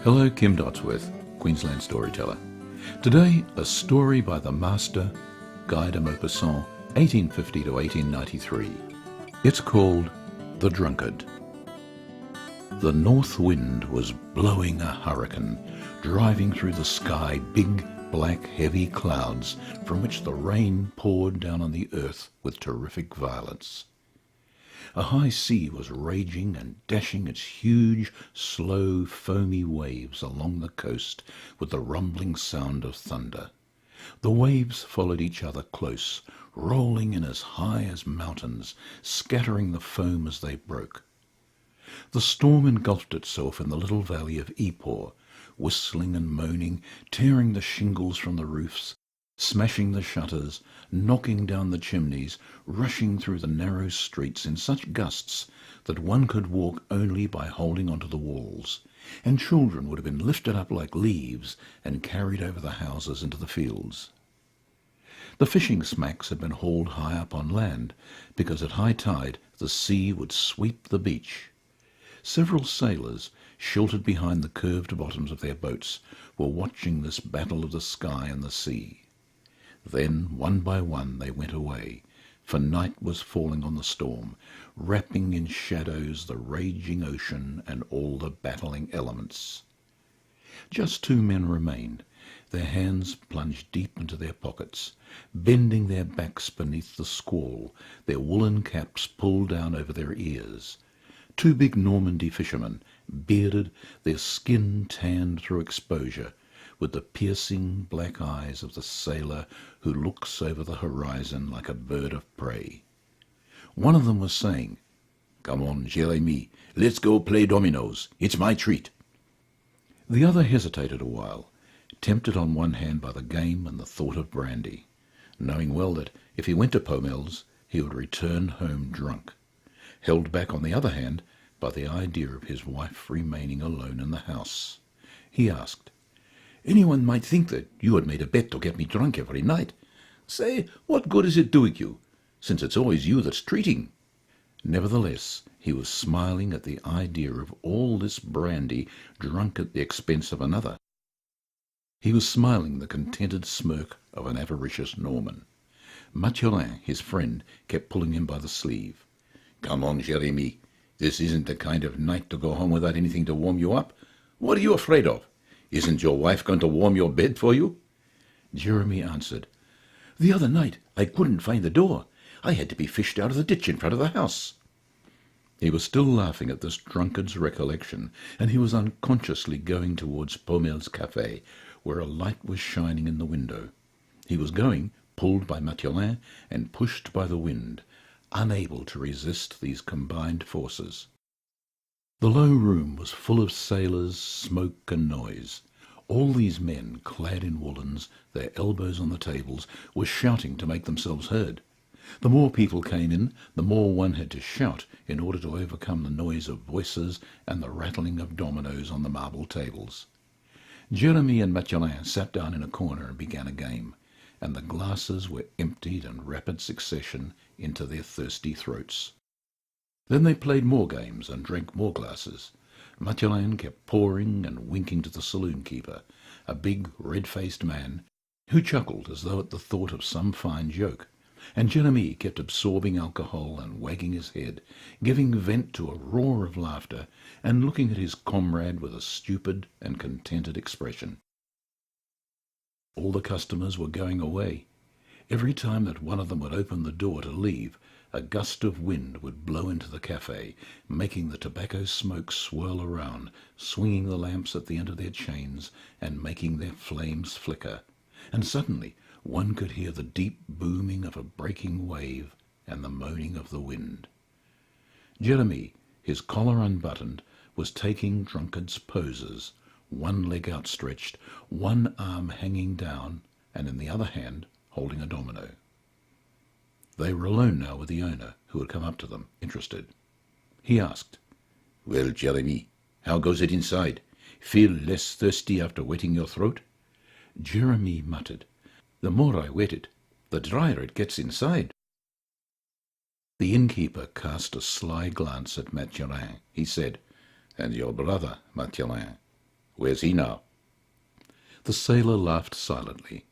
Hello, Kim Dodsworth, Queensland storyteller. Today, a story by the master, Guy de Maupassant, 1850 to 1893. It's called The Drunkard. The north wind was blowing a hurricane, driving through the sky big, black, heavy clouds from which the rain poured down on the earth with terrific violence. A high sea was raging and dashing its huge, slow, foamy waves along the coast with the rumbling sound of thunder. The waves followed each other close, rolling in as high as mountains, scattering the foam as they broke. The storm engulfed itself in the little valley of Ypres, whistling and moaning, tearing the shingles from the roofs, smashing the shutters, knocking down the chimneys, rushing through the narrow streets in such gusts that one could walk only by holding onto the walls, and children would have been lifted up like leaves and carried over the houses into the fields. The fishing smacks had been hauled high up on land, because at high tide the sea would sweep the beach. Several sailors, sheltered behind the curved bottoms of their boats, were watching this battle of the sky and the sea. Then, one by one, they went away, for night was falling on the storm, wrapping in shadows the raging ocean and all the battling elements. Just two men remained, their hands plunged deep into their pockets, bending their backs beneath the squall, their woolen caps pulled down over their ears. Two big Normandy fishermen, bearded, their skin tanned through exposure, with the piercing black eyes of the sailor who looks over the horizon like a bird of prey. One of them was saying, "Come on, Jérémie, let's go play dominoes. It's my treat." The other hesitated a while, tempted on one hand by the game and the thought of brandy, knowing well that if he went to Paumel's he would return home drunk, held back on the other hand by the idea of his wife remaining alone in the house. He asked, "Anyone might think that you had made a bet to get me drunk every night. Say, what good is it doing you, since it's always you that's treating?" Nevertheless, he was smiling at the idea of all this brandy drunk at the expense of another. He was smiling the contented smirk of an avaricious Norman. Mathurin, his friend, kept pulling him by the sleeve. "Come on, Jérémie. This isn't the kind of night to go home without anything to warm you up. What are you afraid of? Isn't your wife going to warm your bed for you?" Jeremy answered, "The other night I couldn't find the door. I had to be fished out of the ditch in front of the house." He was still laughing at this drunkard's recollection, and he was unconsciously going towards Paumel's Café, where a light was shining in the window. He was going, pulled by Mathurin and pushed by the wind, unable to resist these combined forces. The low room was full of sailors, smoke and noise. All these men, clad in woolens, their elbows on the tables, were shouting to make themselves heard. The more people came in, the more one had to shout in order to overcome the noise of voices and the rattling of dominoes on the marble tables. Jérémie and Mathurin sat down in a corner and began a game, and the glasses were emptied in rapid succession into their thirsty throats. Then they played more games and drank more glasses. Mathurin kept pouring and winking to the saloon-keeper, a big, red-faced man, who chuckled as though at the thought of some fine joke, and Jérémie kept absorbing alcohol and wagging his head, giving vent to a roar of laughter, and looking at his comrade with a stupid and contented expression. All the customers were going away. Every time that one of them would open the door to leave, a gust of wind would blow into the café, making the tobacco smoke swirl around, swinging the lamps at the end of their chains and making their flames flicker. And suddenly one could hear the deep booming of a breaking wave and the moaning of the wind. Jérémie, his collar unbuttoned, was taking drunkard's poses, one leg outstretched, one arm hanging down, and in the other hand holding a domino. They were alone now with the owner, who had come up to them, interested. He asked, "Well, Jérémie, how goes it inside? Feel less thirsty after wetting your throat?" Jérémie muttered, "The more I wet it, the drier it gets inside." The innkeeper cast a sly glance at Mathurin. He said, "And your brother, Mathurin, Where's he now?" The sailor laughed silently.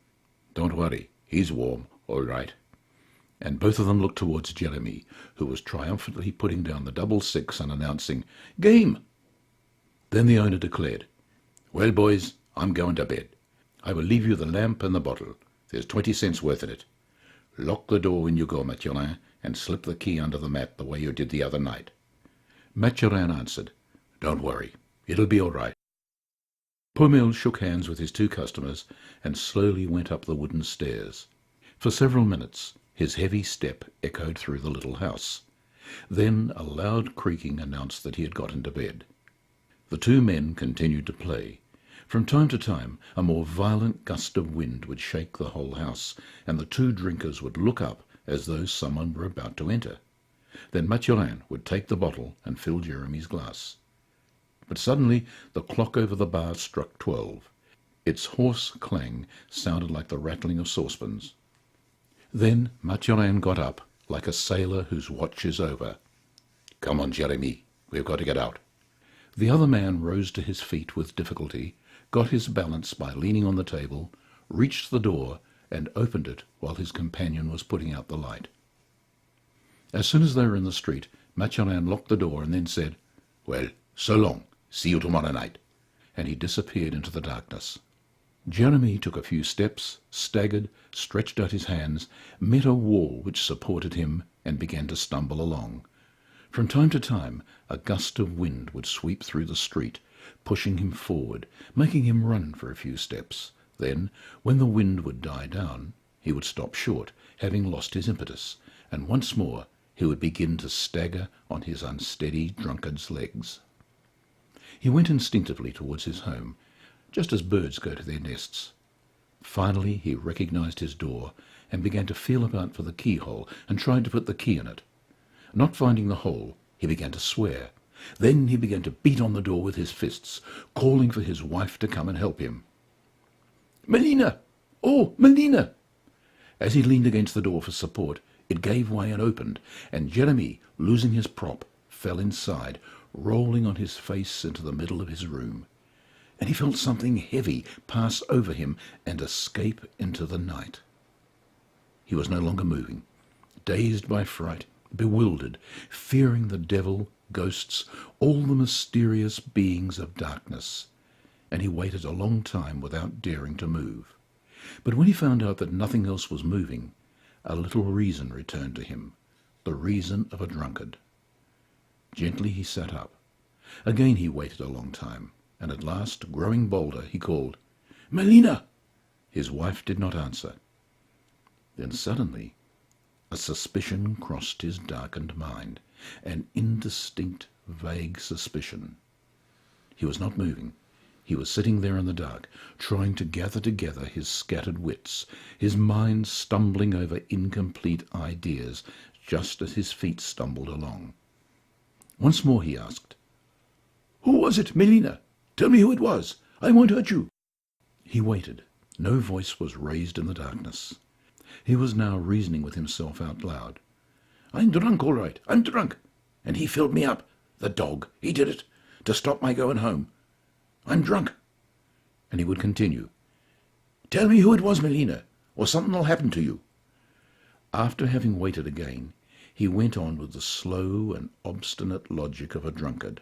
"Don't worry, he's warm, all right." And both of them looked towards Jeremy, who was triumphantly putting down the double six and announcing, "Game!" Then the owner declared, "Well, boys, I'm going to bed. I will leave you the lamp and the bottle. There's 20 cents worth in it. Lock the door when you go, Mathurin, and slip the key under the mat the way you did the other night." Mathurin answered, "Don't worry, it'll be all right." Paumelle shook hands with his two customers and slowly went up the wooden stairs. For several minutes his heavy step echoed through the little house. Then a loud creaking announced that he had got into bed. The two men continued to play. From time to time a more violent gust of wind would shake the whole house, and the two drinkers would look up as though someone were about to enter. Then Mathurin would take the bottle and fill Jeremy's glass. But suddenly the clock over the bar struck 12. Its hoarse clang sounded like the rattling of saucepans. Then Mathurin got up, like a sailor whose watch is over. "Come on, Jeremy, we've got to get out." The other man rose to his feet with difficulty, got his balance by leaning on the table, reached the door, and opened it while his companion was putting out the light. As soon as they were in the street, Mathurin locked the door and then said, "Well, so long. See you tomorrow night." And he disappeared into the darkness. Jeremy took a few steps, staggered, stretched out his hands, met a wall which supported him, and began to stumble along. From time to time a gust of wind would sweep through the street, pushing him forward, making him run for a few steps. Then, when the wind would die down, he would stop short, having lost his impetus, and once more he would begin to stagger on his unsteady drunkard's legs. He went instinctively towards his home, just as birds go to their nests. Finally he recognized his door and began to feel about for the keyhole and tried to put the key in it. Not finding the hole, he began to swear. Then he began to beat on the door with his fists, calling for his wife to come and help him. "Melina! Oh, Melina!" As he leaned against the door for support, it gave way and opened, and Jeremy, losing his prop, fell inside, rolling on his face into the middle of his room. And he felt something heavy pass over him and escape into the night. He was no longer moving, dazed by fright, bewildered, fearing the devil, ghosts, all the mysterious beings of darkness, and he waited a long time without daring to move. But when he found out that nothing else was moving, a little reason returned to him, the reason of a drunkard. Gently he sat up. Again he waited a long time, and at last, growing bolder, he called, "Melina!" His wife did not answer. Then suddenly a suspicion crossed his darkened mind, an indistinct, vague suspicion. He was not moving. He was sitting there in the dark, trying to gather together his scattered wits, his mind stumbling over incomplete ideas, just as his feet stumbled along. Once more he asked, "Who was it, Melina? Tell me who it was. I won't hurt you." He waited. No voice was raised in the darkness. He was now reasoning with himself out loud. "I'm drunk, all right. I'm drunk. And he filled me up. The dog. He did it. To stop my going home. I'm drunk." And he would continue, "Tell me who it was, Melina, or something'll happen to you." After having waited again, he went on with the slow and obstinate logic of a drunkard.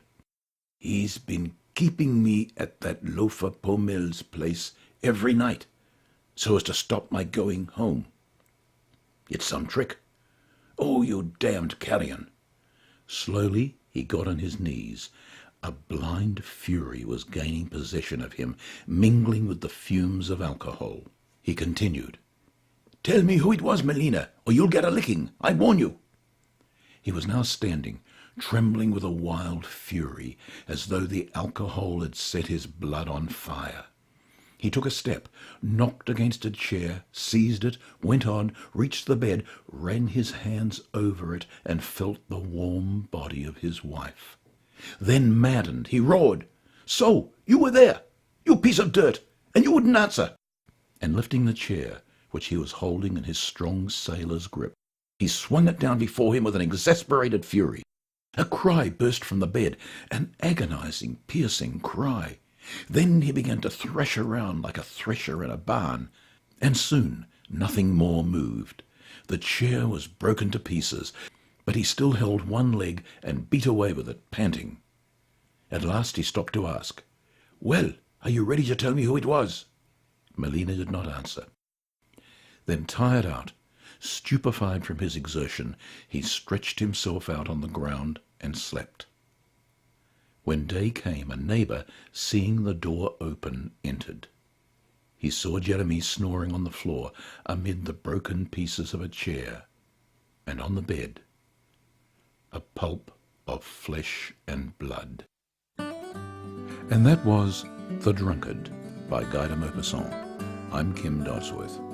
"He's been keeping me at that loafer Paumel's place every night, so as to stop my going home. It's some trick. Oh, you damned carrion." Slowly he got on his knees. A blind fury was gaining possession of him, mingling with the fumes of alcohol. He continued, "Tell me who it was, Melina, or you'll get a licking. I warn you." He was now standing, trembling with a wild fury, as though the alcohol had set his blood on fire. He took a step, knocked against a chair, seized it, went on, reached the bed, ran his hands over it, and felt the warm body of his wife. Then, maddened, he roared, "So, you were there, you piece of dirt, and you wouldn't answer!" And lifting the chair, which he was holding in his strong sailor's grip, he swung it down before him with an exasperated fury. A cry burst from the bed, an agonizing, piercing cry. Then he began to thresh around like a thresher in a barn, and soon nothing more moved. The chair was broken to pieces, but he still held one leg and beat away with it, panting. At last he stopped to ask, "Well, are you ready to tell me who it was?" Melina did not answer. Then, tired out, stupefied from his exertion, he stretched himself out on the ground and slept. When day came, a neighbour, seeing the door open, entered. He saw Jeremy snoring on the floor amid the broken pieces of a chair, and on the bed, a pulp of flesh and blood. And that was The Drunkard by Guy de Maupassant. I'm Kim Dodsworth.